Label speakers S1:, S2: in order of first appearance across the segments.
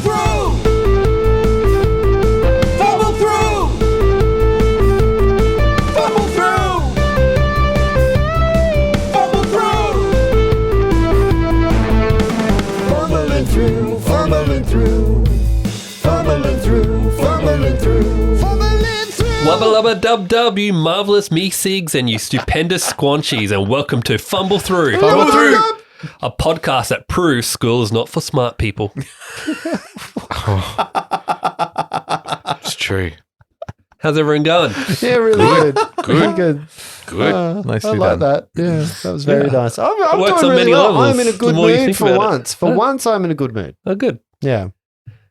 S1: through! Fumble through! Fumble through! Fumble through! Fumbling through, fumbling through. Fumbling through, fumbling through. Fumbling through!
S2: Wubba lubba dub dub, you marvellous me-sigs and you stupendous squanchies, and welcome to Fumble Through.
S1: Fumble through!
S2: A podcast that proves school is not for smart people.
S3: It's true.
S2: How's everyone going?
S4: Yeah, really good. Really good.
S3: Good.
S4: I like that. Yeah, that was very nice. I'm
S2: Works
S4: doing
S2: on
S4: really
S2: many
S4: well.
S2: levels,
S4: I'm in a
S2: the
S4: good
S2: more you
S4: mood
S2: think
S4: for
S2: about it.
S4: once. For once, I'm in a good mood.
S2: Oh, good.
S4: Yeah,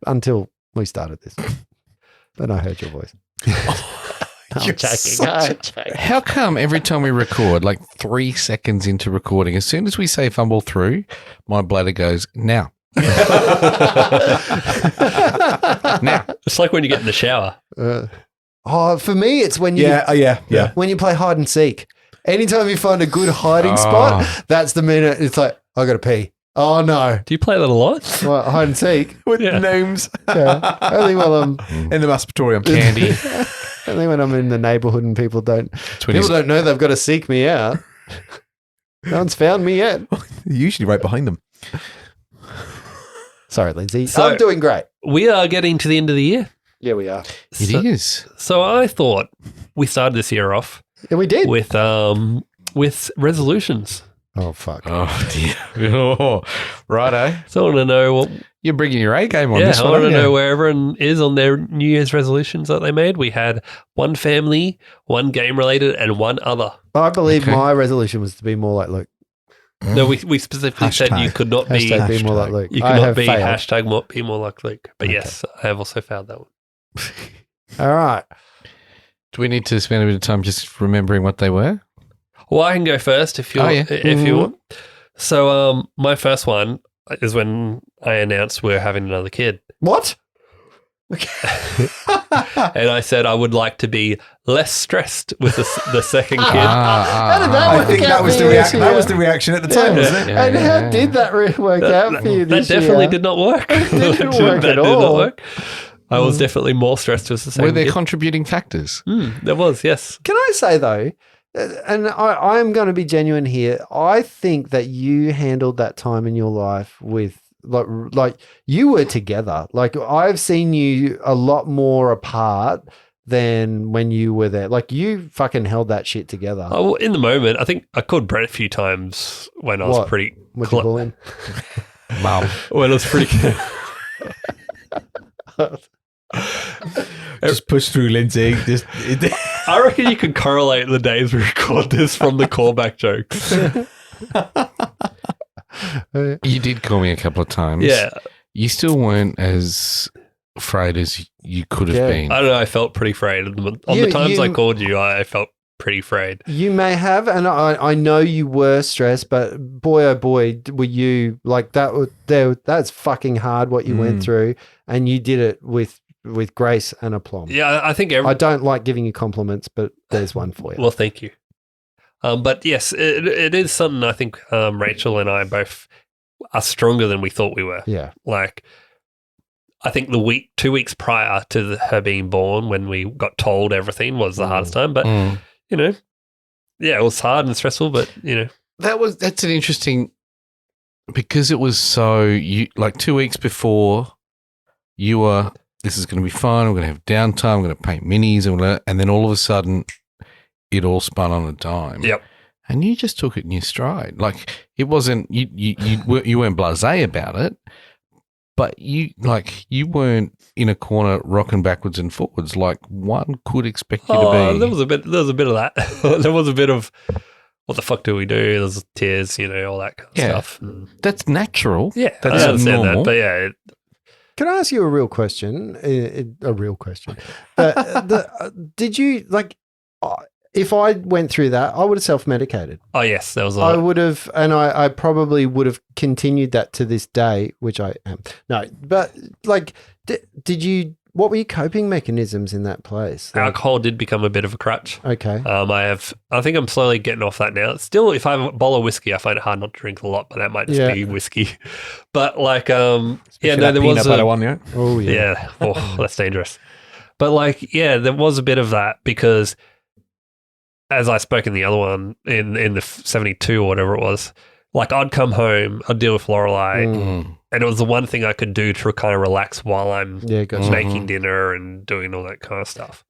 S4: until we started this. Then I heard your voice. I'm joking.
S3: How come every time we record, like 3 seconds into recording, as soon as we say fumble through, my bladder goes, now. Now.
S2: It's like when you get in the shower.
S4: For me, it's when you
S5: Yeah.
S4: when you play hide and seek. Anytime you find a good hiding spot, that's the minute it's like, I got to pee. Oh, no.
S2: Do you play that a lot?
S4: Well, hide and seek.
S5: With
S2: Yeah.
S5: names
S4: Yeah. Only when I'm
S5: in the masturbatorium.
S3: Candy.
S4: only when I'm in the neighborhood and people don't
S3: Twinnies.
S4: know they've got to seek me out. No one's found me yet.
S5: Usually right behind them.
S4: Sorry, Lindsay.
S2: So-
S4: I'm doing great.
S2: We are getting to the end of the year.
S4: Yeah, we are.
S3: It is.
S2: So I thought we started this year off
S4: Yeah, we did.
S2: with resolutions.
S4: Oh, fuck.
S3: Oh, dear. Oh, righto.
S2: So I want to know what
S3: You're bringing your A game on
S2: yeah,
S3: this
S2: I
S3: one.
S2: want to
S3: aren't you?
S2: know where everyone is on their New Year's resolutions that they made. We had one family, one game related, and one other.
S4: I believe
S3: Okay.
S4: my resolution was to be more like Luke.
S2: No, we specifically said you could not be
S4: Hashtag be more like Luke.
S2: you
S4: I
S2: could not
S4: have
S2: be
S4: failed.
S2: hashtag be more like Luke. But
S4: Okay.
S2: yes, I have also found that one.
S4: All right.
S3: Do we need to spend a bit of time just remembering what they were?
S2: Well, I can go first if you
S3: Oh, yeah.
S2: if you want. So my first one is when I announced we're having another kid.
S4: What?
S2: And I said I would like to be less stressed with the second kid.
S4: How did that
S5: I
S4: work
S5: think
S4: out
S5: that was
S4: for
S5: the
S4: you
S5: reaction.
S4: this
S5: That was the
S4: year?
S5: reaction at the time,
S2: Yeah.
S5: wasn't it?
S4: And how did that work out for you
S2: That
S4: this
S2: definitely
S4: year?
S2: did not work.
S4: It didn't
S2: That
S4: work at
S2: did not
S4: all.
S2: work. I was definitely more stressed with the second
S3: Were there
S2: kid.
S3: contributing factors?
S2: There was, yes.
S4: Can I say though, and I'm going to be genuine here. I think that you handled that time in your life with like you were together. Like I've seen you a lot more apart than when you were there. Like you fucking held that shit together.
S2: Oh, well, in the moment, I think I called Brett a few times when I was
S4: What?
S2: pretty.
S4: Would you call him?
S3: Mum.
S2: When I was pretty.
S5: Just push through, Lindsay. Just
S2: I reckon you could correlate the days we record this from the callback jokes.
S3: You did call me a couple of times.
S2: Yeah,
S3: You still weren't as afraid as you could have
S4: Yeah.
S3: been.
S2: I don't know. I felt pretty frayed on the
S4: You-
S2: times I
S4: you-
S2: called you. I felt pretty frayed.
S4: You may have, and I know you were stressed, but boy, oh boy, were you like that? That's fucking hard what you went through, and you did it with grace and aplomb.
S2: Yeah, I think
S4: I don't like giving you compliments, but there's one for you.
S2: Well, thank you. But yes, it is something I think Rachel and I both are stronger than we thought we were.
S4: Yeah.
S2: Like, I think 2 weeks prior to her being born, when we got told everything, was the hardest time. But, you know, yeah, it was hard and stressful, but, you know.
S3: That's an interesting, because it was so, like 2 weeks before you were, this is going to be fun, we're going to have downtime, we're going to paint minis, and then all of a sudden it all spun on a dime.
S2: Yep.
S3: And you just took it in your stride. Like it wasn't, you weren't blasé about it, but you weren't in a corner rocking backwards and forwards like one could expect you to be.
S2: There was a bit of that. There was a bit of, what the fuck do we do? There's tears, you know, all that kind of stuff.
S3: That's natural.
S2: Yeah,
S3: That's
S2: I understand
S3: normal.
S2: that. But yeah,
S4: Can I ask you a real question? A real question. Did you like? If I went through that, I would have self-medicated.
S2: oh yes, there was a
S4: I
S2: lot.
S4: would have, and I probably would have continued that to this day, which I am. No, but like, did you what were your coping mechanisms in that place? Like,
S2: Alcohol did become a bit of a crutch.
S4: okay.
S2: I think I'm slowly getting off that now. Still, if I have a bowl of whiskey, I find it hard not to drink a lot, but that might just
S4: Yeah.
S2: be whiskey. But like,
S5: Especially
S2: there
S5: that
S2: was
S5: peanut butter one, yeah.
S4: Oh yeah.
S2: yeah. Oh, that's dangerous. But like, yeah, there was a bit of that because as I spoke in the other one in the 72 or whatever it was, like I'd come home, I'd deal with Lorelei, and it was the one thing I could do to kind of relax while I'm
S4: Yeah, gotcha.
S2: making dinner and doing all that kind of stuff.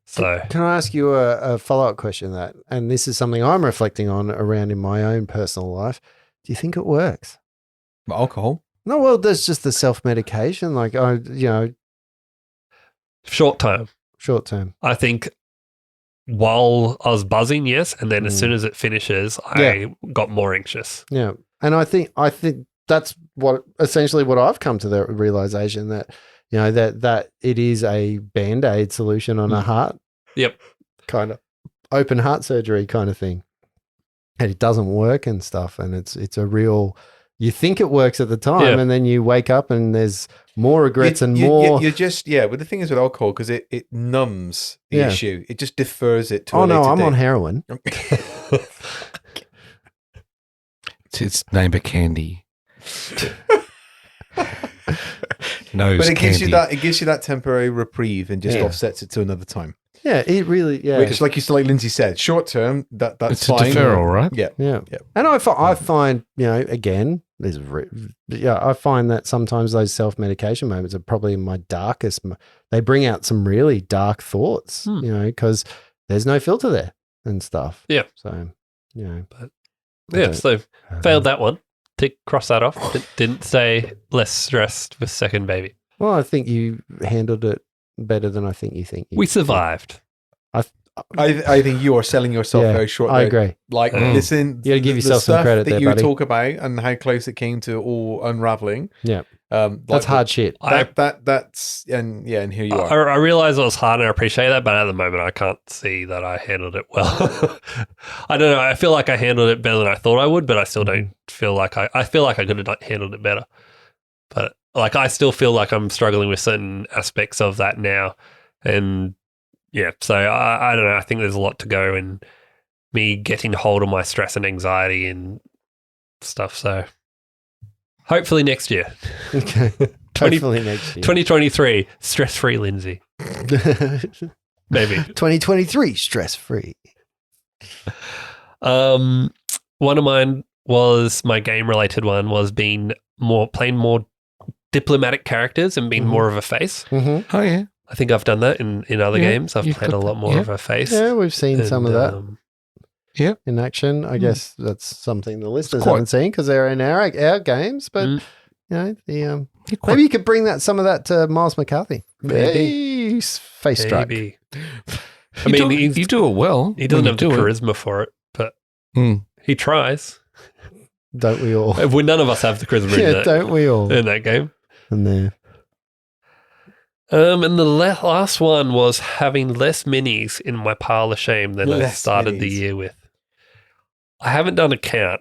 S2: So
S4: Can I ask you a follow-up question to that? And this is something I'm reflecting on around in my own personal life. Do you think it works?
S5: But alcohol.
S4: No, well, there's just the self-medication, like,
S2: short term,
S4: short term.
S2: I think while I was buzzing, yes, and then as soon as it finishes, I got more anxious.
S4: Yeah. And I think that's essentially what I've come to the realization that, that it is a Band-Aid solution on a heart.
S2: Yep.
S4: Kind of open heart surgery kind of thing. And it doesn't work and stuff. And it's a real, you think it works at the time and then you wake up and there's more regrets and more.
S5: You're just, but the thing is with alcohol, because it numbs the issue. It just defers it to
S4: Oh
S5: a
S4: no,
S5: later
S4: I'm
S5: date.
S4: on heroin.
S3: It's neighbor candy. Nose
S5: But it gives
S3: candy.
S5: you that temporary reprieve and just offsets it to another time.
S4: Yeah, it really,
S5: Which, like Lindsay said, short term, that's
S3: It's
S5: fine.
S3: a deferral, right?
S5: Yeah.
S4: Yeah.
S5: Yeah.
S4: And I find, again, I find that sometimes those self-medication moments are probably my darkest. They bring out some really dark thoughts, because there's no filter there and stuff.
S2: Yeah.
S4: So,
S2: So failed that one. Tick, cross that off. Didn't stay less stressed with second baby.
S4: Well, I think you handled it better than I think you think.
S2: We survived.
S5: I think you are selling yourself very short.
S4: I agree.
S5: Like, listen,
S4: You gotta give
S5: the
S4: yourself some
S5: stuff
S4: credit
S5: that
S4: there,
S5: you
S4: buddy.
S5: talk about and how close it came to all unraveling.
S4: Yeah.
S5: Like
S4: That's hard shit.
S5: That's and here you are.
S2: I realize it was hard and I appreciate that, but at the moment I can't see that I handled it well. I don't know. I feel like I handled it better than I thought I would, but I still don't feel like I feel like I could have handled it better. But like I still feel like I'm struggling with certain aspects of that now. And so I don't know. I think there's a lot to go in me getting hold of my stress and anxiety and stuff. So hopefully next year.
S4: Okay. Hopefully next year.
S2: 2023, stress-free Lindsay. Maybe.
S4: 2023, stress-free.
S2: One of mine was, my game-related one was playing more diplomatic characters and being more of a face.
S4: Mm-hmm.
S3: Oh, yeah.
S2: I think I've done that in other games. I've
S3: you've
S2: played a
S3: got
S2: lot
S3: that,
S2: more of a face.
S4: Yeah, we've seen some of that
S3: Yeah.
S4: in action. I guess that's something the listeners
S3: quite-
S4: haven't seen because they're in our games. But
S2: Mm.
S4: maybe you could bring some of that to Miles McCarthy.
S2: Maybe.
S4: Hey, face struck.
S2: Maybe. I
S3: You
S2: mean,
S3: do, you do it well.
S2: he doesn't
S3: when
S2: have the
S3: you do it.
S2: charisma for it, but
S3: Mm.
S2: he tries.
S4: Don't we all?
S2: None of us have the charisma
S4: Yeah, don't we all?
S2: in that game.
S4: In there.
S2: And the last one was having less minis in my pile of shame than I
S5: Less
S2: started the
S5: minis.
S2: year with. I haven't done a count.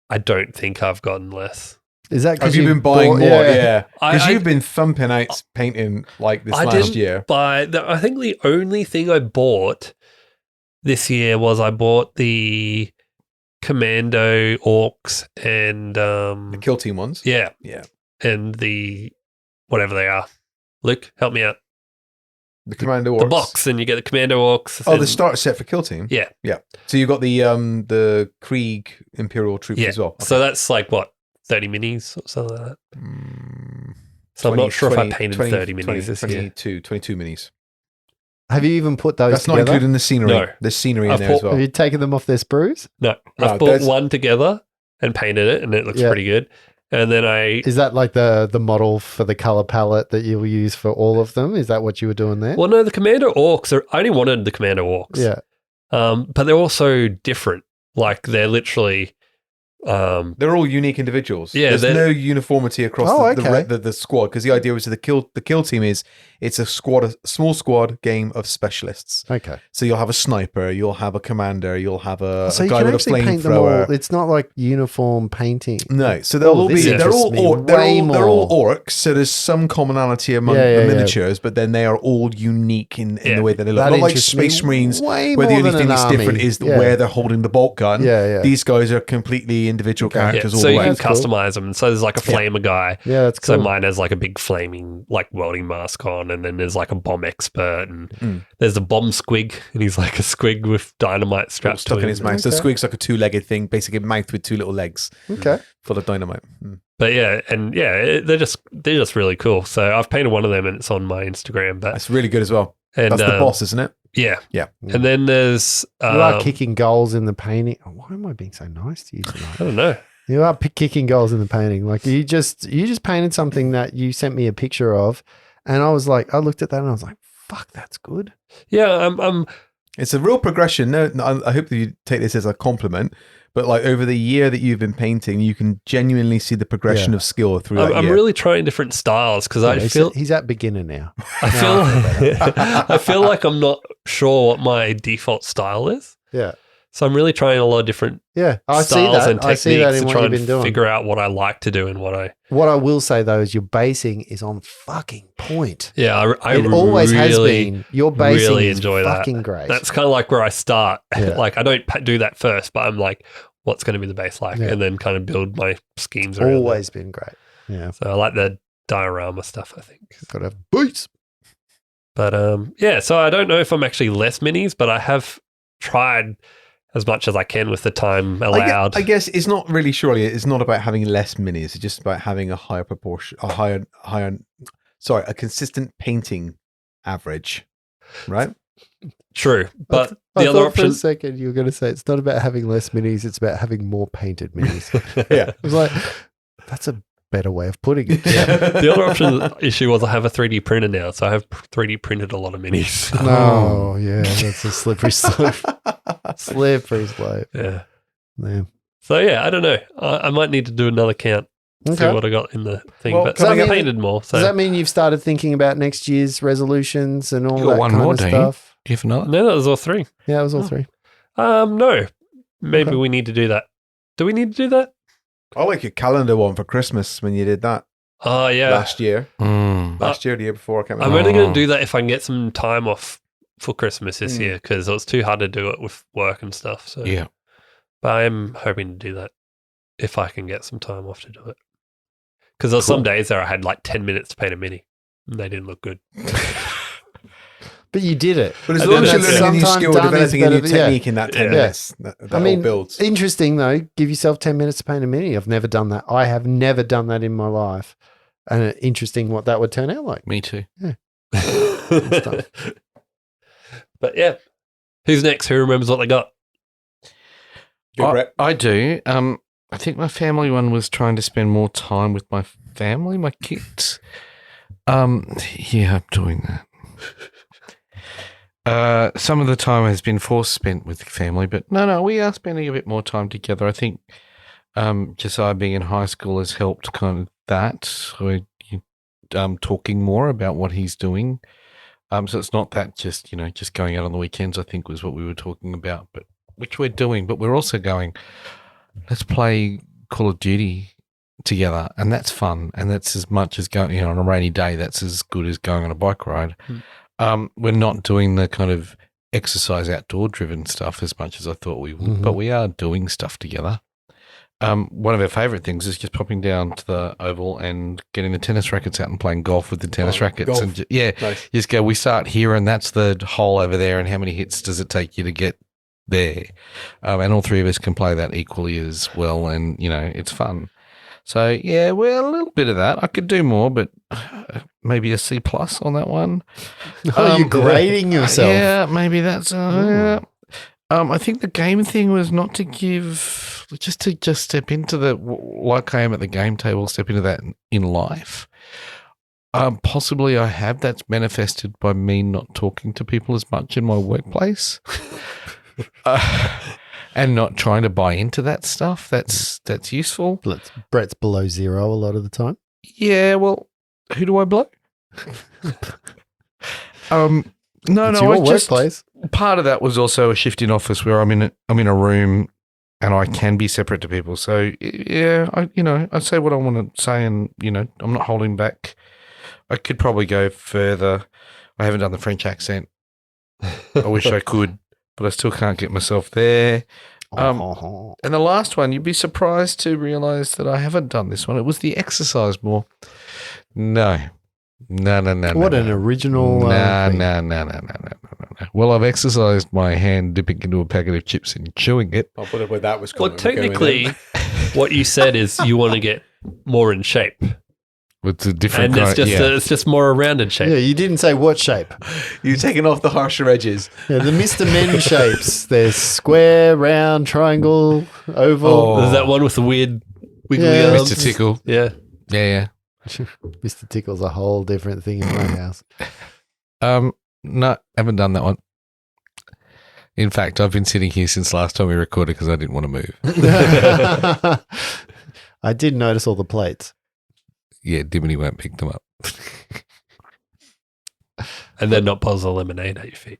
S2: I don't think I've gotten less.
S4: Is that
S5: Have
S4: because
S5: you been buying more? Yeah. Because
S2: I-
S5: you've been thumping out painting like this
S2: I
S5: last
S2: didn't
S5: year.
S2: I think the only thing I bought this year was I bought the Commando Orcs and
S5: The Kill Team ones.
S2: yeah,
S5: Yeah.
S2: and the whatever they are. Luke, help me out.
S5: The Commando Orcs.
S2: The box, and you get the Commando Orcs.
S5: Oh,
S2: and-
S5: the starter set for Kill Team.
S2: Yeah,
S5: Yeah. So you've got the Krieg Imperial troops
S2: yeah.
S5: as well.
S2: So that's like what, 30 minis or something like that.
S5: Mm,
S2: So I'm not sure
S5: 20,
S2: if I painted
S5: 20,
S2: 30 minis
S5: 20,
S2: this year.
S5: 22 minis.
S4: Have you even put those
S5: That's not
S4: together?
S5: including the scenery.
S2: No.
S5: There's scenery
S2: I've
S5: in there as
S2: bought-
S5: well.
S4: Have you taken them off their sprues?
S2: No,
S5: No,
S2: I've bought
S5: that's-
S2: one together and painted it, and it looks
S4: Yeah.
S2: pretty good. And then I
S4: Is that like the model for the color palette that you will use for all of them? Is that what you were doing there?
S2: well, no, the Commando Orcs I only wanted the Commando Orcs.
S4: Yeah.
S2: But they're also different. Like they're literally
S5: They're all unique individuals.
S2: Yeah,
S5: there's
S2: they're-
S5: no uniformity across
S4: Oh,
S5: the,
S4: okay.
S5: the squad, because the idea was the kill team is it's a small squad game of specialists.
S4: Okay.
S5: So you'll have a sniper, you'll have a commander, you'll have a
S4: So you
S5: guy
S4: can
S5: with a
S4: actually paint them all.
S5: flamethrower.
S4: It's not like uniform painting.
S5: No, so they'll all
S4: this
S5: be they're all
S4: interests me
S5: they're
S4: way
S5: all
S4: more.
S5: orcs. So there's some commonality among
S4: Yeah,
S5: the
S4: yeah.
S5: miniatures, but then they are all unique in the way that they look.
S4: That
S5: Not like
S4: interests me
S5: Space Marines,
S4: way
S5: where the
S4: more
S5: only
S4: than
S5: thing
S4: an
S5: that's different
S4: army.
S5: is
S4: Yeah.
S5: where they're holding the bolt gun.
S4: Yeah.
S5: These guys are completely individual
S2: Yeah,
S5: characters all
S2: so
S5: the
S2: you
S5: way.
S2: can
S4: That's cool.
S2: customize them. So there's like a flamer guy.
S4: Yeah, that's cool.
S2: So mine has like a big flaming like welding mask on, and then there's like a bomb expert, and there's a bomb squig, and he's like a squig with dynamite strapped
S5: Stuck
S2: to
S5: in
S2: him.
S5: his mouth. So
S4: Okay.
S5: Squig's like a two-legged thing, basically a mouth with two little legs
S4: Okay.
S5: full of dynamite.
S2: But yeah, they're just really cool. So I've painted one of them, and it's on my Instagram. But
S5: That's really good as well.
S2: and
S5: That's the boss, isn't it?
S2: Yeah,
S5: Yeah.
S2: and then there's
S4: You are kicking goals in the painting. Oh, why am I being so nice to you
S2: I
S4: tonight?
S2: don't know.
S4: You are kicking goals in the painting. Like you just painted something that you sent me a picture of, and I was like, I looked at that and I was like, fuck, that's good.
S2: Yeah,
S5: It's a real progression. No, I hope that you take this as a compliment. But like over the year that you've been painting, you can genuinely see the progression
S4: Yeah.
S5: of skill through that
S2: I'm
S5: year.
S2: really trying different styles because I feel
S4: he's at beginner now.
S2: I feel like I'm not sure what my default style is.
S4: Yeah.
S2: So I'm really trying a lot of different
S4: Yeah. I see
S2: styles
S4: that.
S2: and
S4: I see that
S2: techniques
S4: in
S2: to
S4: what
S2: try
S4: you've
S2: and
S4: been doing.
S2: figure out what I like to do and what I.
S4: What I will say though is your basing is on fucking point.
S2: Yeah, I
S4: It always has
S2: really-
S4: been. Your basing
S2: really
S4: is
S2: enjoy that.
S4: fucking great.
S2: That's kind of like where I start.
S4: Yeah.
S2: Like I don't do that first, but I'm like, what's going to be the base like,
S4: Yeah.
S2: and then kind of build my schemes around.
S4: always been great. Yeah.
S2: That. So I like the diorama stuff. I think.
S4: Got to have boots.
S2: But yeah, so I don't know if I'm actually less minis, but I have tried as much as I can with the time allowed.
S5: I guess it's not really, surely it's not about having less minis. It's just about having a higher proportion, a consistent painting average, right?
S2: True, but
S4: I
S2: the other
S4: thought for a
S2: option,
S4: second you were going to say it's not about having less minis, it's about having more painted minis.
S5: Yeah.
S4: I was like, that's a better way of putting it.
S2: the other option issue was I have a 3D printer now, so I have 3D printed a lot of minis.
S4: No, yeah, that's a slippery slope. Slippery slope.
S2: Yeah.
S4: Yeah.
S2: So yeah, I don't know. I might need to do another count, see
S4: Okay.
S2: what I got in the thing.
S5: Well,
S2: but
S5: does that
S2: I
S4: mean-
S2: painted more. So
S4: Does that mean you've started thinking about next year's resolutions and all
S3: You got
S4: that
S3: one
S4: kind
S3: more,
S4: of
S3: don't you?
S4: stuff?
S3: Do you have another?
S2: no, that was all three.
S4: Yeah, it was all three.
S2: No, maybe
S4: Okay.
S2: we need to do that. Do we need to do that?
S5: I like your calendar one for Christmas when you did that
S2: Oh yeah.
S5: last year.
S3: Mm.
S5: Last year, the year before, I can't
S2: I'm
S5: remember.
S2: only going to do that if I can get some time off for Christmas this
S5: Mm.
S2: year because it was too hard to do it with work and stuff. So
S3: Yeah.
S2: but I am hoping to do that if I can get some time off to do it. Because there were some days there I had like 10 minutes to paint a mini and they didn't look good.
S4: But you did it.
S5: But as
S2: And
S5: long
S2: then
S5: as you're
S2: that's
S5: learning a new
S4: sometimes
S5: skill,
S4: done is
S5: developing a new
S4: better than- yeah.
S5: technique in that 10
S2: Yeah.
S5: minutes, that
S4: I mean,
S5: all builds.
S4: interesting though. Give yourself 10 minutes to paint a mini. I've never done that. I have never done that in my life. And interesting what that would turn out like.
S3: Me too.
S2: But yeah. Who's next? Who remembers what they got?
S5: Go, Brett.
S3: I do. I think my family one was trying to spend more time with my family, my kids. Yeah, I'm doing that. Some of the time has been forced spent with the family, but no, we are spending a bit more time together. I think Josiah being in high school has helped kind of that. We're talking more about what he's doing. So it's not that just going out on the weekends, I think was what we were talking about, but which we're doing. But we're also going, let's play Call of Duty together, and that's fun. And that's as much as going, on a rainy day, that's as good as going on a bike ride. We're not doing the kind of exercise outdoor driven stuff as much as I thought we would, but we are doing stuff together. One of our favourite things is just popping down to the oval and getting the tennis rackets out and playing golf with the tennis rackets.
S5: golf.
S3: And
S5: Nice.
S3: you just go, we start here and that's the hole over there, and how many hits does it take you to get there? And all three of us can play that equally as well, and, it's fun. So, yeah, well, a little bit of that. I could do more, but maybe a C+ on that one.
S4: Oh, you're grading yourself.
S3: Yeah, maybe that's... I think the game thing was not to give... Just to step into like I am at the game table, step into that in life. Possibly I have. That's manifested by me not talking to people as much in my workplace. and not trying to buy into that stuff. That's useful.
S4: Brett's below zero a lot of the time.
S3: Yeah, well, who do I blow? No,
S4: It's
S3: no,
S4: your
S3: I just
S4: workplace.
S3: part of that was also a shift in office where I'm in a room and I can be separate to people. So yeah, I say what I want to say, and I'm not holding back. I could probably go further. I haven't done the French accent. I wish I could, but I still can't get myself there. And the last one, you'd be surprised to realize that I haven't done this one. It was the exercise more. No.
S4: What an original.
S3: No. Well, I've exercised my hand dipping into a packet of chips and chewing it.
S5: I'll put it where that was
S2: Well, technically, what you said is you want to get more in shape.
S3: It's a different
S2: And it's
S3: kind.
S2: just it's just more a rounded shape.
S4: Yeah, you didn't say what shape.
S5: You're taking off the harsher edges.
S4: Yeah, the Mr. Men shapes. There's square, round, triangle, oval.
S2: There's that one with the weird wiggly
S4: Yeah.
S2: arms.
S3: Mr. Tickle.
S2: Yeah.
S3: Yeah.
S4: Mr. Tickle's a whole different thing in my house.
S3: No, haven't done that one. In fact, I've been sitting here since last time we recorded because I didn't want to move.
S4: I did notice all the plates.
S3: Yeah, Dimity won't pick them up.
S2: And then not pause the lemonade at your feet.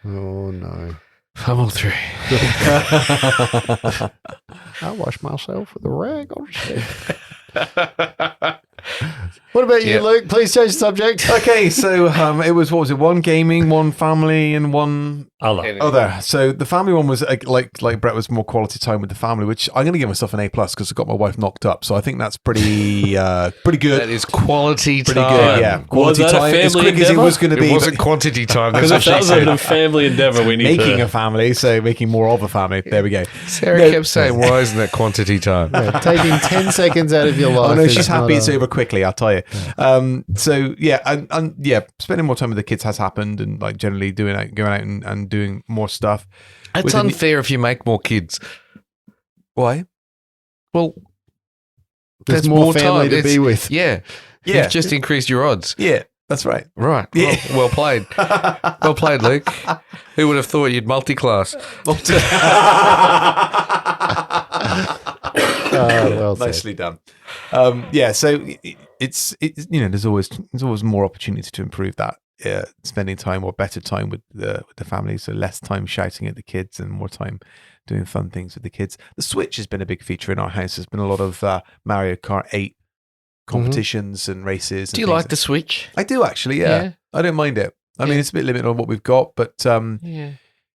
S4: Oh, no.
S3: Fumble through.
S4: I wash myself with a rag on shit. What about you,
S3: Yeah.
S4: Luke? Please change the subject.
S5: Okay, so it was, what was it? One gaming, one family, and one
S2: Other.
S5: other. So the family one was like Brett, was more quality time with the family, which I'm going to give myself an A+ because I got my wife knocked up. So I think that's pretty good.
S3: That is quality
S5: Pretty
S3: time.
S5: good, yeah. Quality
S2: that a
S5: time as
S2: family
S5: quick as it
S2: endeavor?
S5: was going to be.
S3: It wasn't
S5: but
S3: quantity time. That's
S2: Because
S3: what
S2: if
S3: she
S2: that was a
S3: said.
S2: family endeavor, we need
S5: making
S2: to.
S5: a family, so making more of a family. There we go.
S3: Sarah
S5: No.
S3: kept saying, why isn't that quantity time?
S4: Yeah, taking 10 seconds out of your life.
S5: Oh no,
S4: is
S5: she's
S4: not
S5: happy
S4: a-
S5: it's over quickly. I'll tell you. So yeah, and yeah, spending more time with the kids has happened, and like generally going out and doing more stuff.
S3: It's
S5: With the-
S3: unfair if you make more kids.
S5: Why?
S3: Well,
S4: There's
S3: that's
S4: more family
S3: time.
S4: to be with.
S3: Yeah.
S5: Yeah.
S3: You've just increased your odds.
S5: Yeah, that's right.
S3: Right.
S5: Yeah.
S3: Well played. Well played, Luke. Who would have thought you'd multi-class?
S4: Well said.
S5: Nicely done. Yeah, so it's there's always more opportunity to improve that. Spending time or better time with the family, so less time shouting at the kids and more time doing fun things with the kids. The Switch has been a big feature in our house. There's been a lot of Mario Kart 8 competitions and races.
S3: Do you like the Switch?
S5: I do actually. Yeah,
S3: Yeah.
S5: I don't mind it. I mean,
S3: Yeah.
S5: it's a bit limited on what we've got, but
S3: Yeah.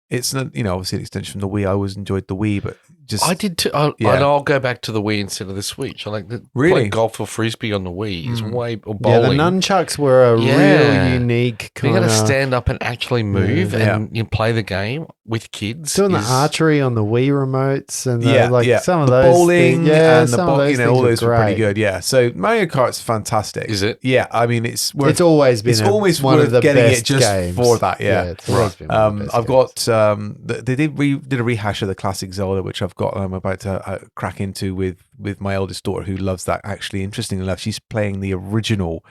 S5: it's not, obviously an extension from the Wii. I always enjoyed the Wii, but just
S3: I did too.
S5: Yeah.
S3: I'll go back to the Wii instead of the Switch. I like the
S5: Really?
S3: playing golf or frisbee on the Wii is way or
S4: Yeah, the
S3: bowling.
S4: nunchucks were a
S3: Yeah.
S4: real unique
S3: You
S4: kind
S3: got to
S4: of...
S3: stand up and actually move
S5: Yeah.
S3: and you play the game with kids.
S4: Doing the
S3: is-
S4: archery on the Wii remotes and some of
S5: the
S4: those
S5: bowling
S4: things, yeah,
S5: and the
S4: some of those
S5: all
S4: things
S5: those were pretty
S4: great.
S5: good. Yeah, so Mario Kart's fantastic.
S3: Is it?
S5: Yeah, I mean it's worth,
S4: It's always been
S5: it's always
S4: one
S5: worth
S4: of the
S5: getting
S4: best
S5: it just
S4: games.
S5: for that. Yeah.
S4: it's always been one of the best
S5: I've
S4: games.
S5: got they did a rehash of the classic Zelda, which I've got. I'm about to crack into with my eldest daughter, who loves that. Actually, interestingly enough, she's playing the original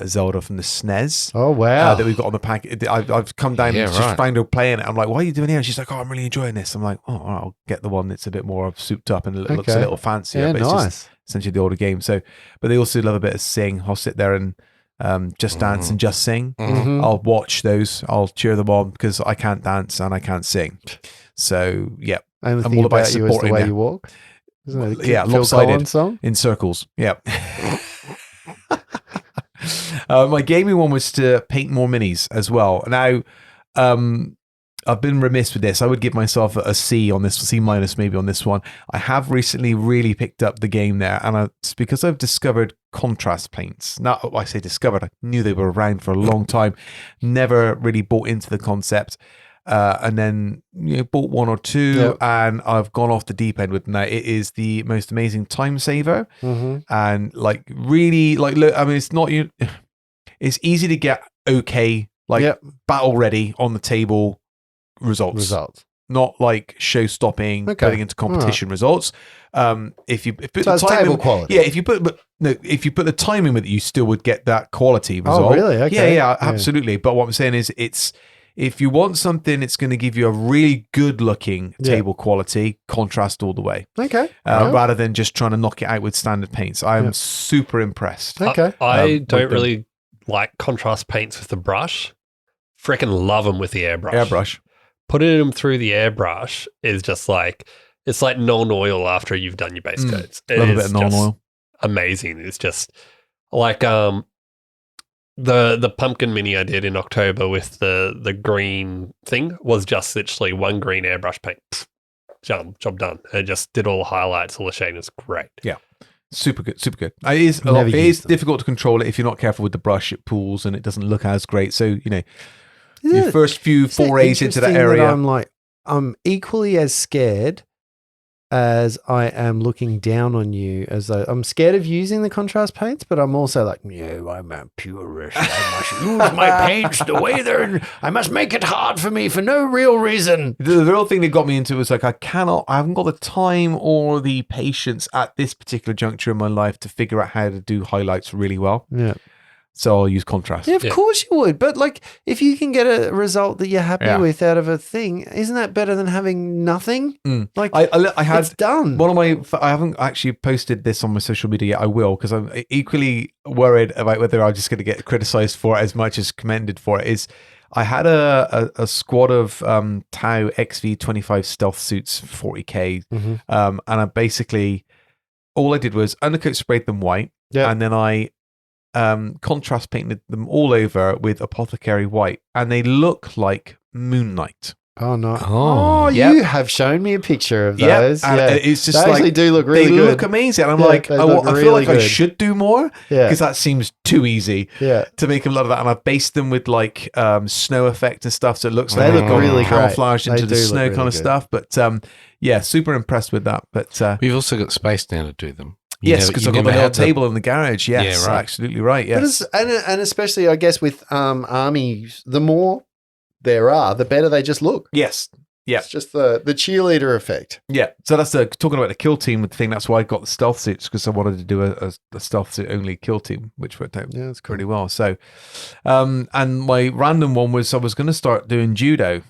S5: Zelda from the SNES.
S4: Oh wow!
S5: That we've got on the pack. I've come down
S3: Yeah,
S5: and just
S3: right.
S5: found her playing it. I'm like, what are you doing here? And she's like, oh, I'm really enjoying this. I'm like, oh, all right, I'll get the one that's a bit more souped up and it looks a
S4: Okay.
S5: little fancier.
S4: yeah,
S5: but it's just
S4: nice.
S5: essentially the older game. So, but they also love a bit of sing. I'll sit there and just dance and just sing.
S4: Mhm.
S5: I'll watch those. I'll cheer them on because I can't dance and I can't sing. So yeah,
S4: Only
S5: I'm
S4: thing
S5: all about
S4: about you is the
S5: supporting
S4: way
S5: them.
S4: you walk. Isn't it? The
S5: Yeah,
S4: Phil
S5: lopsided.
S4: Collins song.
S5: in circles. Yeah. My gaming one was to paint more minis as well. Now, I've been remiss with this. I would give myself a C on this, C- maybe on this one. I have recently really picked up the game there, and it's because I've discovered contrast paints. Now, I say discovered, I knew they were around for a long time, never really bought into the concept. And then bought one or two,
S4: Yep.
S5: and I've gone off the deep end with them. Now it is the most amazing time saver, and like really, like look, I mean, it's not you. It's easy to get okay, like
S4: Yep.
S5: battle ready on the table results, not like show stopping,
S4: Okay.
S5: putting into competition results. If you put
S4: So
S5: the
S4: it's
S5: time
S4: table
S5: in,
S4: quality.
S5: yeah. If you put the time in with it, you still would get that quality result.
S4: Oh, really? Okay.
S5: Yeah,
S4: Yeah.
S5: absolutely. But what I'm saying is, it's if you want something, it's going to give you a really good looking
S4: Yeah.
S5: table quality, contrast all the way,
S4: Okay.
S5: rather than just trying to knock it out with standard paints. I'm
S4: Yeah.
S5: super impressed.
S4: Okay.
S2: I
S5: with
S2: don't
S5: them.
S2: really like contrast paints with the brush. Freaking love them with the airbrush.
S5: Airbrush.
S2: Putting them through the airbrush is just like, it's like non-oil after you've done your base coats. It
S5: Love a bit
S2: is
S5: of non-oil.
S2: just amazing. It's just like the pumpkin mini I did in October with the green thing was just literally one green airbrush paint. Pfft, job done. It just did all the highlights, all the shading. It's great.
S5: Super good, super good. It is,
S4: Never
S5: it
S4: used
S5: is
S4: them.
S5: difficult to control it if you're not careful with the brush. It pools and it doesn't look as great. So, you know,
S4: Isn't
S5: your
S4: it-
S5: first few
S4: isn't it
S5: forays into that
S4: interesting
S5: area.
S4: I'm equally as scared as I am looking down on you. I'm scared of using the contrast paints, but I'm also like, no, I'm a purist. I must use my paints the way they're. I must make it hard for me for no real reason.
S5: The real thing that got me into it was like, I haven't got the time or the patience at this particular juncture in my life to figure out how to do highlights really well.
S4: Yeah.
S5: So I'll use contrast.
S4: Yeah, of
S2: Yeah.
S4: course you would. But like, if you can get a result that you're happy
S5: Yeah.
S4: with out of a thing, isn't that better than having nothing?
S5: Mm.
S4: Like,
S5: I had
S4: it's done.
S5: one of my. I haven't actually posted this on my social media yet. I will, because I'm equally worried about whether I'm just going to get criticized for it as much as commended for it. Is I had a squad of Tau XV25 stealth suits, 40k,
S4: Mhm.
S5: and I basically all I did was undercoat sprayed them white,
S4: Yeah.
S5: and then I contrast painted them all over with apothecary white, and they look like Moon Knight.
S4: Oh no!
S3: Oh,
S5: yep.
S4: You have shown me a picture of
S5: Yep,
S4: those.
S5: and
S4: Yeah,
S5: it's just
S4: they
S5: like
S4: actually do look really
S5: they
S4: good.
S5: look amazing. And I'm
S4: Yeah,
S5: like,
S4: they
S5: I
S4: look
S5: feel
S4: really
S5: like I
S4: good.
S5: should do more
S4: Yeah,
S5: because that seems too easy
S4: yeah.
S5: to make them look like that. And I've based them with like snow effect and stuff, so it looks
S3: They
S5: like
S3: look
S5: they've gone
S3: really
S4: great.
S5: camouflaged
S4: They
S5: into the
S4: do look
S5: snow
S4: really
S5: kind of
S4: good.
S5: stuff. But yeah, super impressed with that. But
S3: we've also got space now to do them. You
S5: yes,
S3: never-
S5: because
S3: you
S5: I've got the
S3: never
S5: little
S3: had
S5: table in the garage. Yes,
S3: Yeah, right.
S5: absolutely right.
S4: But
S5: Yes,
S4: and especially, I guess, with armies, the more there are, the better they just look.
S5: yes. Yeah.
S4: It's just the cheerleader effect.
S5: Yeah, so that's talking about the kill team thing. That's why I got the stealth suits, because I wanted to do a stealth suit only kill team, which worked out
S4: Yeah, that's cool.
S5: pretty well. So, and my random one was I was going to start doing judo.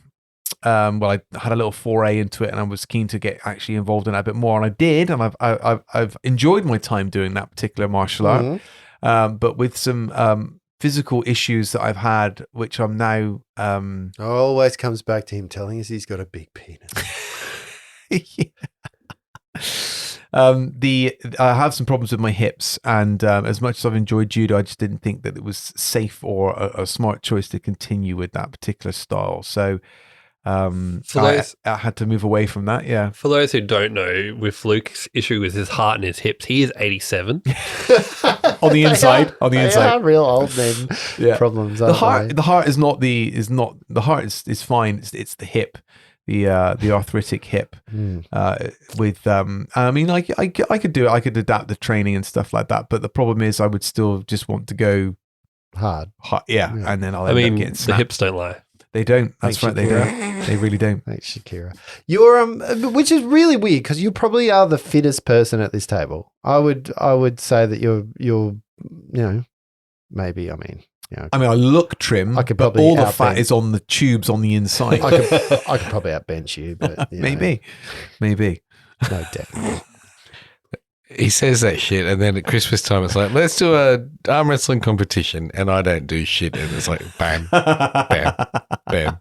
S5: Well, I had a little foray into it, and I was keen to get actually involved in it a bit more, and I did, and I've enjoyed my time doing that particular martial art.
S4: Mhm.
S5: But with some physical issues that I've had, which I'm now.
S4: Always comes back to him telling us he's got a big penis.
S5: I have some problems with my hips, and as much as I've enjoyed judo, I just didn't think that it was safe or a smart choice to continue with that particular style. So I had to move away from that. Yeah.
S2: For those who don't know, with Luke's issue with his heart and his hips, he is 87.
S5: On the inside, on the
S4: They
S5: inside.
S4: are real old men
S5: Yeah.
S4: problems.
S5: The
S4: aren't
S5: heart,
S4: they?
S5: the heart is not the heart is fine. It's the hip, the arthritic hip.
S4: Mm.
S5: With I mean, I could do it. I could adapt the training and stuff like that. But the problem is, I would still just want to go
S4: Hard.
S5: hot, yeah,
S4: Yeah.
S5: and then I'll
S2: I
S5: end up
S2: mean,
S5: getting
S2: the
S5: snapped.
S2: hips don't lie.
S5: They don't. That's
S4: Thanks,
S5: right. They
S4: Shakira.
S5: don't. They really don't.
S4: Thanks, Shakira. You're which is really weird because you probably are the fittest person at this table. I would say that you're maybe. I mean,
S5: I mean, I look trim,
S4: I could
S5: but
S4: probably
S5: all the
S4: outbench-
S5: fat is on the tubes on the inside.
S4: I could probably outbench you, but you know,
S5: maybe.
S4: no, definitely.
S3: He says that shit, and then at Christmas time, it's like, let's do a arm wrestling competition, and I don't do shit, and it's like, bam, bam, bam.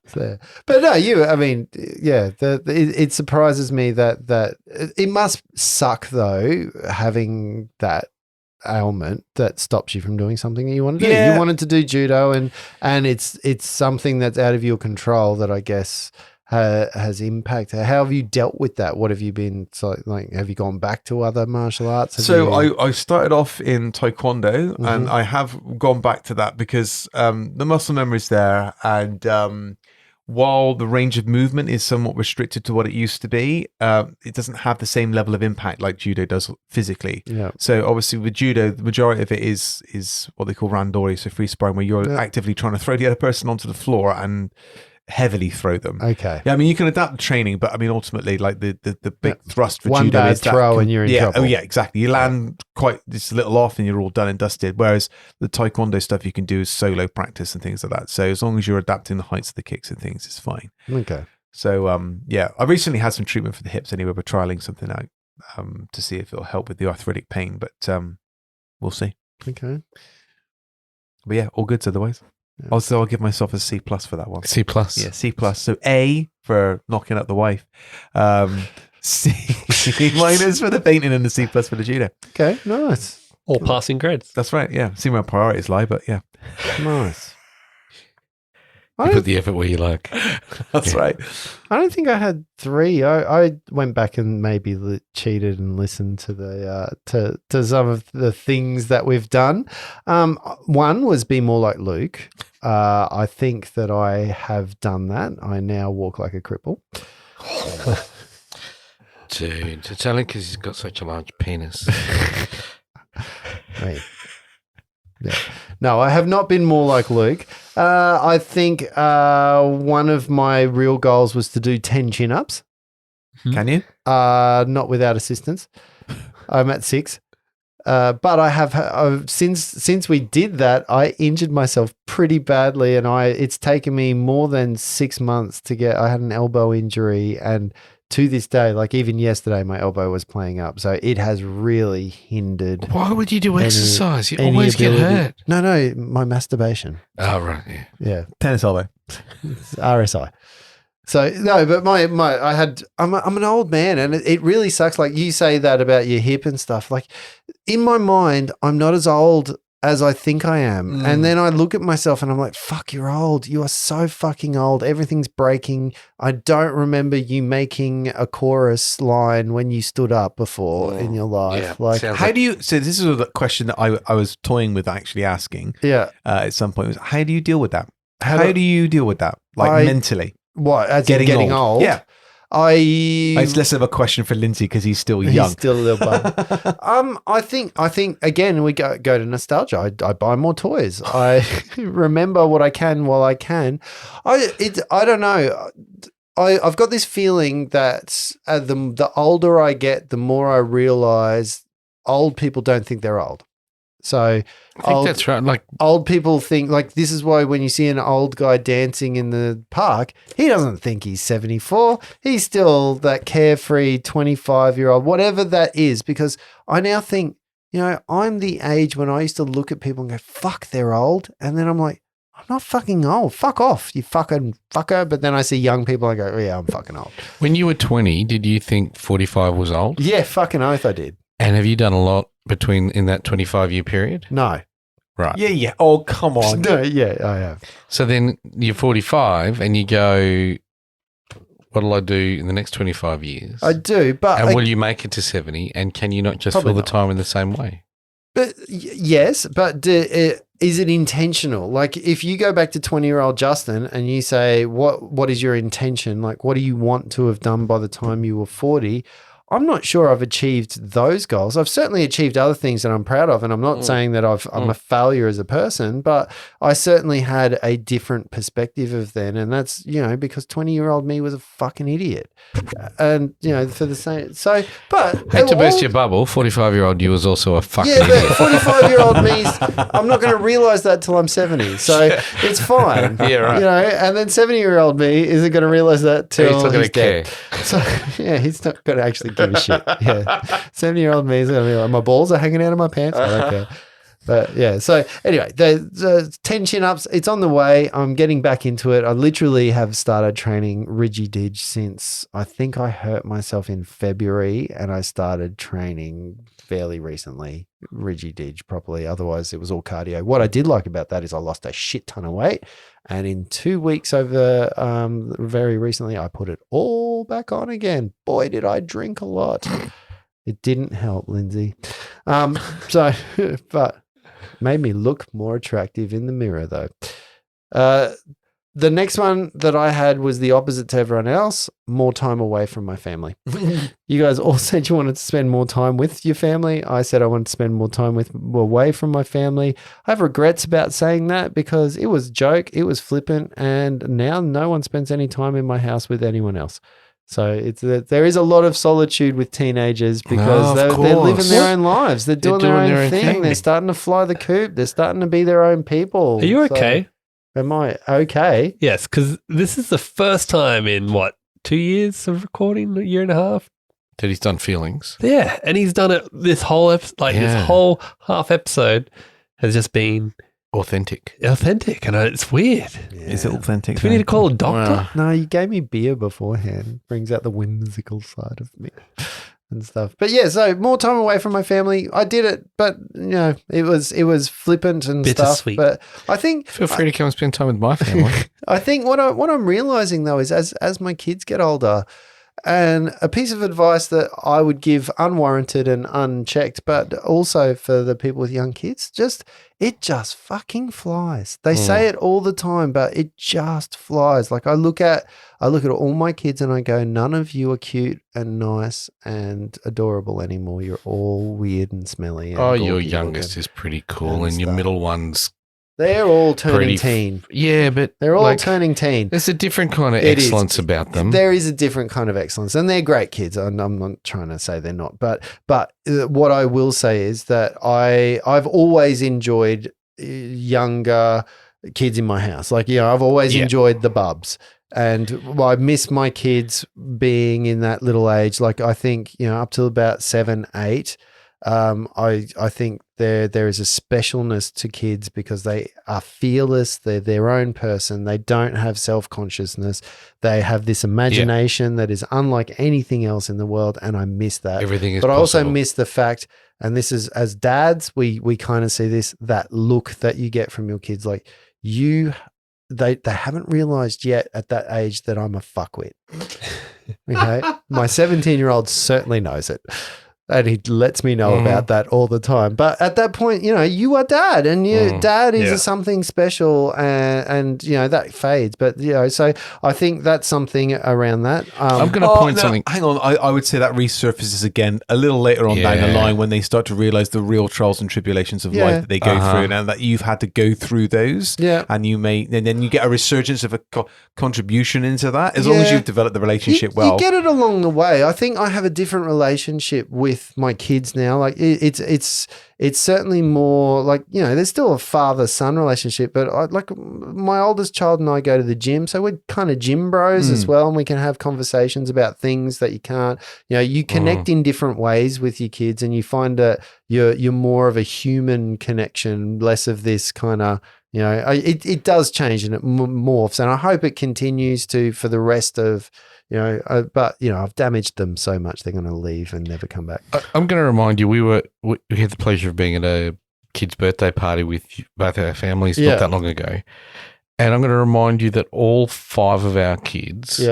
S4: So, but no, I mean, yeah, it surprises me that it must suck though having that ailment that stops you from doing something that you want to do.
S5: Yeah.
S4: You wanted to do judo, and it's something that's out of your control that I guess has impacted. How have you dealt with that? What have you been like? Have you gone back to other martial arts? Have
S5: So
S4: you-
S5: I started off in Taekwondo, and
S4: Mhm.
S5: I have gone back to that because the muscle memory is there, and while the range of movement is somewhat restricted to what it used to be, it doesn't have the same level of impact like judo does physically.
S4: yeah.
S5: So obviously with judo, the majority of it is what they call randori, so free sparring, where you're
S4: Yeah.
S5: actively trying to throw the other person onto the floor, and heavily throw them.
S4: Okay.
S5: Yeah, I mean, you can adapt the training, but I mean, ultimately, like the big thrust for
S4: One
S5: judo
S4: bad
S5: is that
S4: throw and you're in trouble.
S5: Oh, yeah, exactly. You land quite just a little off and you're all done and dusted. Whereas the taekwondo stuff you can do is solo practice and things like that. So as long as you're adapting the heights of the kicks and things, it's fine.
S4: Okay.
S5: So yeah, I recently had some treatment for the hips anyway. We're trialing something out to see if it'll help with the arthritic pain, but we'll see.
S4: Okay.
S5: But yeah, all good otherwise.
S4: Yeah.
S5: Also, I'll give myself a C+ for that one.
S3: C+.
S5: Yeah, C+. So A for knocking up the wife. C- minus for the painting and the C+ for the judo.
S4: Okay. Nice.
S2: All passing grades.
S5: That's right. Yeah. See where my priorities lie, but yeah.
S4: Nice.
S3: You put the effort where you like.
S5: That's right.
S4: I don't think I had 3. I went back and maybe cheated and listened to the to some of the things that we've done. One was be more like Luke. I think that I have done that. I now walk like a cripple.
S3: Dude, it's only because he's got such a large penis.
S4: Right. Yeah. No, I have not been more like Luke. I think one of my real goals was to do 10 chin-ups.
S5: Can you?
S4: Not without assistance. I'm at 6. But I have since we did that, I injured myself pretty badly, and it's taken me more than 6 months to get. I had an elbow injury, and to this day, like even yesterday, my elbow was playing up, so it has really hindered.
S3: Why would you do exercise? You
S4: any
S3: always get
S4: ability-
S3: hurt.
S4: No, my masturbation.
S3: Oh, right. Yeah.
S4: Yeah,
S5: Tennis elbow.
S4: it's RSI. So no, but I'm an old man, and it really sucks. Like you say that about your hip and stuff. Like in my mind, I'm not as old as I think I am. And then I look at myself and I'm like, fuck, you're old. You are so fucking old. Everything's breaking. I don't remember you making a chorus line when you stood up before in your life.
S3: Yeah,
S4: Like,
S3: sounds
S5: How do you? So this is a question that I was toying with actually asking
S4: yeah.
S5: at some point. Was how do you deal with that?
S4: How
S5: How
S4: do-
S5: do you deal with that? Like
S4: I-
S5: mentally,
S4: What? As in getting old?
S5: Yeah,
S4: I
S5: it's less of a question for Lindsay because he's still young.
S4: He's still a little bum. I think again we go to nostalgia. I buy more toys. I remember what I can while I can. I don't know. I've got this feeling that the older I get, the more I realize old people don't think they're old. So
S3: I think that's right. Like,
S4: old people think, like, this is why when you see an old guy dancing in the park, he doesn't think he's 74. He's still that carefree 25-year-old, whatever that is, because I now think, I'm the age when I used to look at people and go, fuck, they're old. And then I'm like, I'm not fucking old. Fuck off, you fucking fucker. But then I see young people, I go, oh, yeah, I'm fucking old.
S3: when you were 20, did you think 45 was old?
S4: Yeah, fucking oath I did.
S3: And have you done a lot in that 25-year period?
S4: No.
S3: Right.
S5: Yeah. Oh, come on.
S4: No, yeah, I have.
S3: So then you're 45 and you go, what'll I do in the next 25 years?
S4: I do, but
S3: And will you make it to 70? And can you not just
S4: Probably
S3: fill the
S4: not.
S3: time in the same way?
S4: But yes, but is it intentional? Like if you go back to 20-year-old Justin and you say, what is your intention? Like, what do you want to have done by the time you were 40? I'm not sure I've achieved those goals. I've certainly achieved other things that I'm proud of, and I'm not saying that I'm a failure as a person, but I certainly had a different perspective of then, and that's, because 20-year-old me was a fucking idiot. And, for the same, so, but.
S3: Hey, to burst your bubble, 45-year-old you was also a fucking
S4: Yeah,
S3: idiot.
S4: but 45-year-old me, I'm not going to realize that till I'm 70. So it's fine.
S3: Yeah, right.
S4: And then 70-year-old me isn't going to realize that till
S3: He's not going to
S4: dead.
S3: care.
S4: So, yeah, he's not going to actually give a shit. Yeah. 70-year-old me is going to be like, my balls are hanging out of my pants. I don't care. But yeah, so anyway, the 10 chin-ups, it's on the way. I'm getting back into it. I literally have started training Rigidage since I think I hurt myself in February, and I started training fairly recently, Rigidage properly. Otherwise, it was all cardio. What I did like about that is I lost a shit ton of weight, and in 2 weeks over very recently, I put it all back on again. Boy, did I drink a lot. It didn't help, Lindsay. But made me look more attractive in the mirror, though. The next one that I had was the opposite to everyone else, more time away from my family. You guys all said you wanted to spend more time with your family. I said I wanted to spend more time away from my family. I have regrets about saying that because it was a joke, it was flippant, and now no one spends any time in my house with anyone else. So there is a lot of solitude with teenagers because they're living their own lives. They're doing their own thing. They're starting to fly the coop. They're starting to be their own people.
S2: Are you okay?
S4: Am I okay?
S2: Yes, because this is the first time in 2 years of recording, a year and a half.
S3: That he's done feelings.
S2: Yeah, and he's done it this whole this whole half episode has just been
S3: authentic,
S2: and it's weird.
S4: Yeah.
S5: Is it authentic?
S2: Do we need to call a doctor?
S3: Wow.
S4: No, you gave me beer beforehand. Brings out the whimsical side of me and stuff. But yeah, so more time away from my family. I did it, but it was flippant and
S2: Bittersweet.
S4: stuff. But I think
S3: Feel free to come and spend time with my family.
S4: I think what I'm realizing though is as my kids get older, and a piece of advice that I would give unwarranted and unchecked, but also for the people with young kids, it just fucking flies. They say it all the time, but it just flies. Like I look at all my kids and I go, none of you are cute and nice and adorable anymore. You're all weird and smelly. And
S3: Your
S4: gawky
S3: youngest
S4: looking.
S3: is pretty cool,
S4: And
S3: and your
S4: stuff.
S3: middle one's
S4: They're all turning
S3: pretty
S4: teen.
S3: Yeah, but
S4: They're all
S3: like,
S4: turning teen.
S3: There's a different kind of
S4: It is.
S3: excellence about them.
S4: There is a different kind of excellence, and they're great kids. I'm not trying to say they're not, but what I will say is that I've always enjoyed younger kids in my house. Like I've always enjoyed the bubs, and I miss my kids being in that little age. Like I think up till about 7, 8. I think there is a specialness to kids because they are fearless. They're their own person. They don't have self-consciousness. They have this imagination that is unlike anything else in the world, and I miss that.
S3: Everything is
S4: But I also
S3: possible.
S4: miss the fact, and this is as dads, we kind of see that look that you get from your kids, like they haven't realized yet at that age that I'm a fuckwit. Okay, my 17-year-old certainly knows it. And he lets me know about that all the time. But at that point, you are dad, and dad is something special, and that fades. But so I think that's something around that.
S3: I'm going to point something.
S5: Hang on, I would say that resurfaces again a little later on down the line when they start to realize the real trials and tribulations of life that they go through, and that you've had to go through those.
S4: Yeah,
S5: and then you get a resurgence of a contribution into that. As long as you've developed the relationship well,
S4: you get it along the way. I think I have a different relationship with my kids now. Like it's certainly more like there's still a father-son relationship, but like my oldest child and I go to the gym, so we're kind of gym bros as well, and we can have conversations about things that you can't. You connect in different ways with your kids, and you find that you're more of a human connection, less of this kind of. It does change and it morphs, and I hope it continues to for the rest of. But I've damaged them so much they're going to leave and never come back.
S3: I'm going to remind you, we had the pleasure of being at a kid's birthday party with both our families not that long ago, and I'm going to remind you that all 5 of our kids,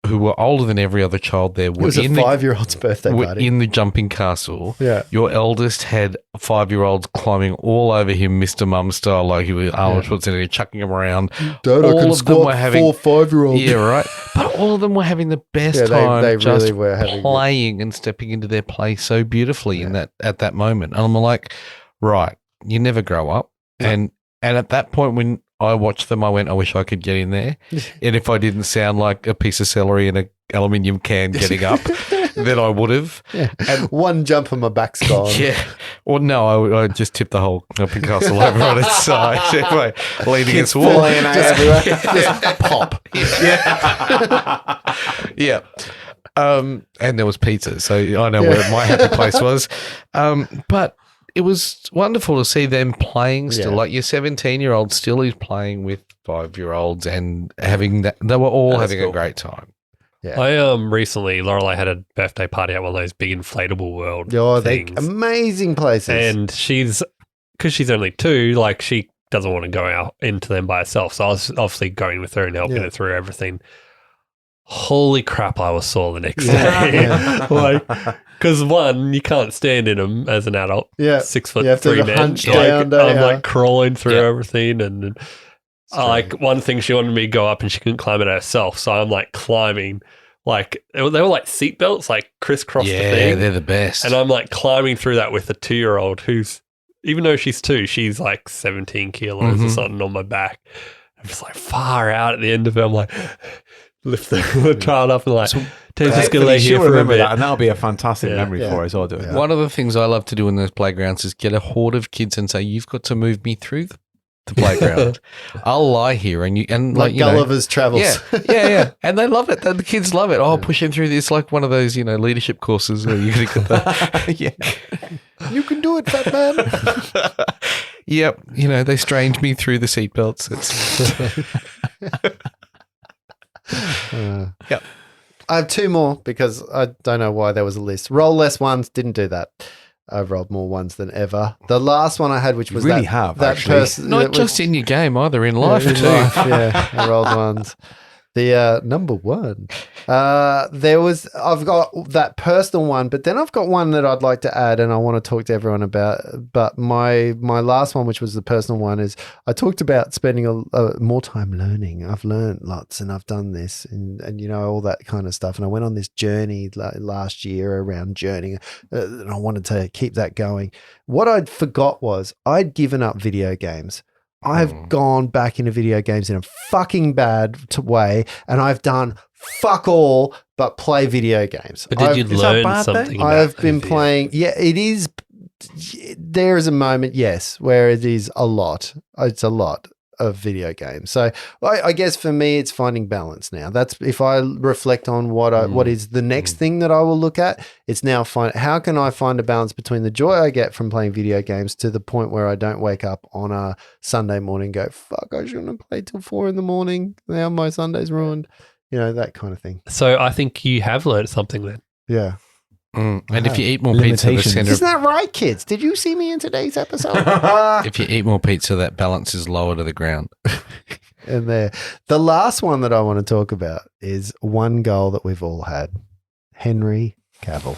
S3: who were older than every other child there, were
S4: it was a 5-year-old's birthday
S3: were
S4: party
S3: in the jumping castle.
S4: Yeah,
S3: your eldest had 5-year-olds climbing all over him, Mr. Mum style, like he was Arnold Schwarzenegger, chucking him around.
S4: Dad,
S3: all of them were having
S4: 4 5-year-olds.
S3: Yeah, right. But all of them were having the best
S4: Yeah,
S3: time.
S4: they
S3: just
S4: really were having
S3: playing and stepping into their play so beautifully in at that moment. And I'm like, right, you never grow up. And at that point when I watched them, I went, I wish I could get in there. And if I didn't sound like a piece of celery in an aluminium can getting up, then I would have.
S4: Yeah. And one jump and my back's gone.
S3: Yeah. Or no, I just tipped the whole jumping castle over on its side. Anyway, leaning against the wall.
S4: Just pop.
S3: Yeah. And there was pizza, so I know where my happy place was. But it was wonderful to see them playing still. Like your 17-year-old still is playing with 5-year-olds and having that. They were all having a great time.
S4: Yeah.
S2: I recently Lorelei had a birthday party at one of those big inflatable world
S4: They're
S2: things,
S4: amazing places.
S2: and because she's only 2, like she doesn't want to go out into them by herself. So I was obviously going with her and helping her through everything. Holy crap, I was sore the next day. Like, because one, you can't stand in them as an adult. 6'3"
S4: You have to
S2: man.
S4: hunch
S2: Like,
S4: down, don't
S2: I'm
S4: you?
S2: like crawling through everything, and Like one thing she wanted me to go up and she couldn't climb it herself. So I'm like climbing, like they were like seatbelts, like crisscross the
S3: Yeah,
S2: thing.
S3: they're the best.
S2: And I'm like climbing through that with a 2-year-old who's, even though she's 2, she's like 17 kilos or something on my back. I'm just like far out at the end of it. I'm like, lift the child up and like, Taylor's just going to lay here
S5: she'll
S2: for a
S5: remember
S2: bit.
S5: that, and that'll be a fantastic
S2: Yeah.
S5: memory for us all doing that.
S3: One of the things I love to do in those playgrounds is get a horde of kids and say, "You've got to move me through the playground. I'll lie here and
S4: like Gulliver's Travels.
S3: Yeah, and they love it. The kids love it. Oh, push him through this, like one of those leadership courses where you get the
S5: Yeah.
S4: You can do it, fat man.
S3: yep. They strange me through the seatbelts. It's
S4: Yep. I have 2 more because I don't know why there was a list. Roll less ones, didn't do that. I've rolled more ones than ever. The last one I had, which was
S5: really
S4: that,
S5: have,
S4: that
S5: actually.
S4: person.
S3: not just in your game either, in life
S4: in
S3: too.
S4: life, yeah, I rolled ones. The number one. I've got that personal one, but then I've got one that I'd like to add and I want to talk to everyone about. But my last one, which was the personal one, is I talked about spending more time learning. I've learned lots and I've done this and all that kind of stuff. And I went on this journey last year around journeying and I wanted to keep that going. What I'd forgot was I'd given up video games. I've gone back into video games in a fucking bad way, and I've done fuck all but play video games.
S2: But did you
S5: Is that
S2: learn
S5: bad thing?
S2: something? about
S4: I've been
S2: video?
S4: playing. Yeah, it is. There is a moment, yes, where it is a lot. It's a lot of video games. So I guess for me, it's finding balance now. That's if I reflect on what is the next thing that I will look at. It's now how can I find a balance between the joy I get from playing video games to the point where I don't wake up on a Sunday morning and go, fuck, I shouldn't have played till 4 a.m. Now my Sunday's ruined. That kind of thing.
S2: So I think you have learned something then.
S4: Yeah.
S3: And if you eat more pizza, the
S5: Limitations.
S3: center.
S4: Isn't that right, kids? Did you see me in today's episode?
S3: If you eat more pizza, that balance is lower to the ground.
S4: And the last one that I want to talk about is one goal that we've all had. Henry Cavill.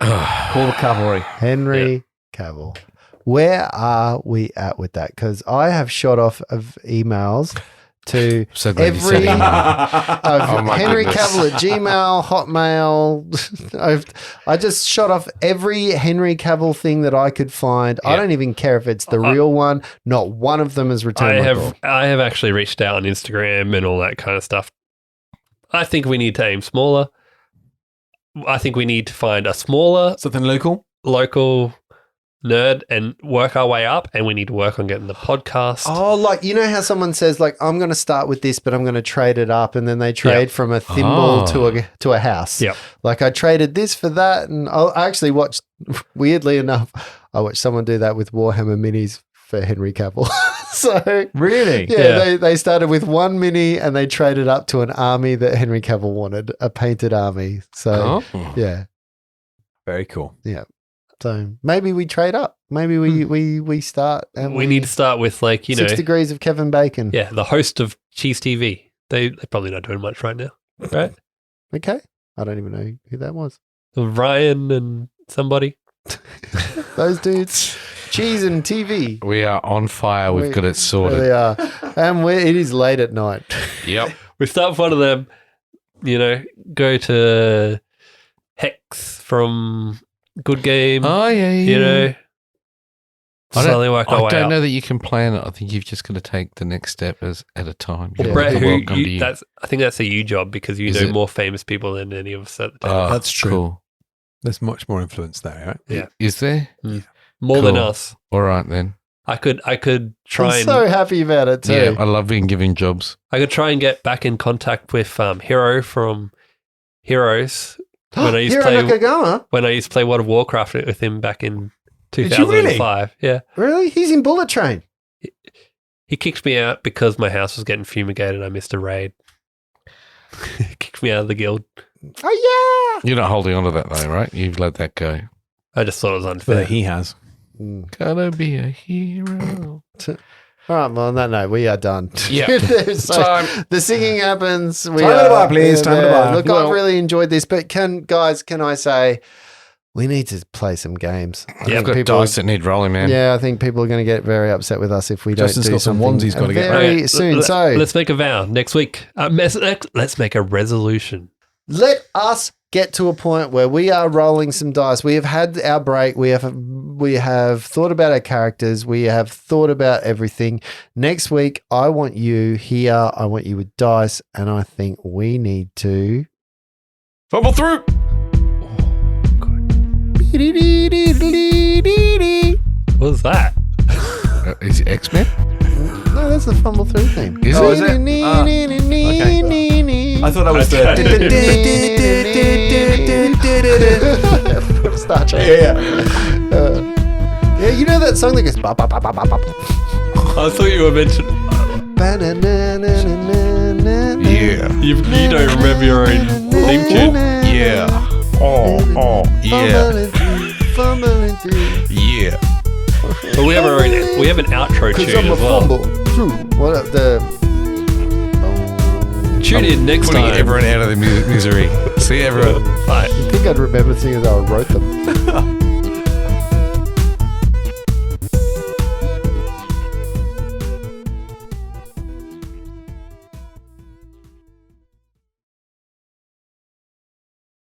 S5: Call the cavalry.
S4: Henry Cavill. Where are we at with that? Because I have shot off of emails to
S3: So glad you
S4: every
S3: said email.
S4: of
S3: my
S4: Henry
S3: goodness.
S4: Cavill at Gmail, Hotmail. I just shot off every Henry Cavill thing that I could find. I
S3: Yeah.
S4: don't even care if it's the real one. Not one of them has returned my call.
S2: I have actually reached out on Instagram and all that kind of stuff. I think we need to aim smaller. I think we need to find a smaller
S5: Something local.
S2: local nerd and work our way up, and we need to work on getting the podcast.
S4: Oh, like, you know how someone says, like, I'm going to start with this, but I'm going to trade it up, and then they trade from a thimble to a house.
S2: Yep.
S4: Like, I traded this for that, and I actually watched, weirdly enough, I watched someone do that with Warhammer minis for Henry Cavill. So,
S5: Really?
S4: yeah. They started with one mini, and they traded up to an army that Henry Cavill wanted, a painted army. So, yeah.
S5: Very cool.
S4: So maybe we trade up. Maybe we start. And
S2: we need to start with
S4: 6 degrees of Kevin Bacon.
S2: Yeah, the host of Cheese TV. They're probably not doing much right now, right?
S4: Okay. I don't even know who that was.
S2: Ryan and somebody.
S4: Those dudes. Cheese and TV.
S3: We are on fire. We've got it
S4: There
S3: sorted.
S4: they are. And it is late at night.
S3: Yep.
S2: We start with one of them, go to Hex from Good Game,
S3: Oh, yeah.
S2: slowly work our
S3: I
S2: way
S3: don't
S2: up.
S3: know that you can plan it. I think you've just got to take the next step at a time.
S4: Yeah.
S2: Brett,
S3: The world come to you.
S2: I think that's a you job because you
S3: Is
S2: know
S3: it?
S2: more famous people than any of us at the time.
S3: Oh,
S5: That's true.
S3: Cool.
S5: There's much more influence there, right?
S2: Yeah.
S3: Is there?
S2: More than
S3: cool.
S2: us.
S3: All right, then.
S2: I could try
S4: I'm
S2: and
S4: so happy about it too.
S3: Yeah, I love being given jobs.
S2: I could try and get back in contact with Hero from Heroes when I used to
S4: Hiro
S2: play
S4: Nakagama?
S2: when I used to play World of Warcraft with him back in
S5: Did you really?
S2: 2005. Yeah.
S4: Really? He's in Bullet Train.
S2: He kicked me out because my house was getting fumigated. I missed a raid. He kicked me out of the guild.
S4: Oh,
S3: You're not holding on to that, though, right? You've let that go.
S2: I just thought it was unfair.
S5: But he has.
S4: yeah.
S3: Gotta be a hero.
S4: All right, well, on that note, we are done.
S3: Yeah.
S4: So,
S3: Time.
S4: the singing happens.
S5: Time to buy, please. Time to buy.
S4: Look, I've really enjoyed this, but can I say, we need to play some games. I
S2: Yeah,
S4: think
S3: I've got
S4: people
S3: dice that need rolling, man.
S4: Yeah, I think people are going to get very upset with us if we
S3: Justin's
S4: don't do
S3: got some
S4: something
S3: onesies gotta get
S4: very
S2: Okay,
S4: soon. So
S2: let's make a vow next week. Let's make a resolution.
S4: let us get to a point where we are rolling some dice. We have had our break. We have thought about our characters. We have thought about everything. Next week, I want you here. I want you with dice, and I think we need to
S3: Fumble through.
S2: What was that?
S3: Is it X-Men?
S4: No, that's the fumble through theme.
S3: Is
S5: Oh,
S3: it?
S5: is it? I thought that was the.
S4: From Star Trek.
S5: Yeah.
S4: Yeah, you know that song that goes bop, bop, bop, bop, bop, bop.
S2: I thought you were mentioning.
S3: Yeah.
S2: You don't remember your own theme tune.
S3: Yeah. Oh, yeah.
S4: Fumbling through.
S3: Yeah.
S2: But we have an outro
S4: Because
S2: tune
S4: I'm a
S2: as well.
S4: fumble through. What the?
S2: Tune in next
S3: Putting
S2: time.
S3: everyone out of the misery. See everyone.
S2: Bye.
S4: I think I'd remember seeing as I wrote them.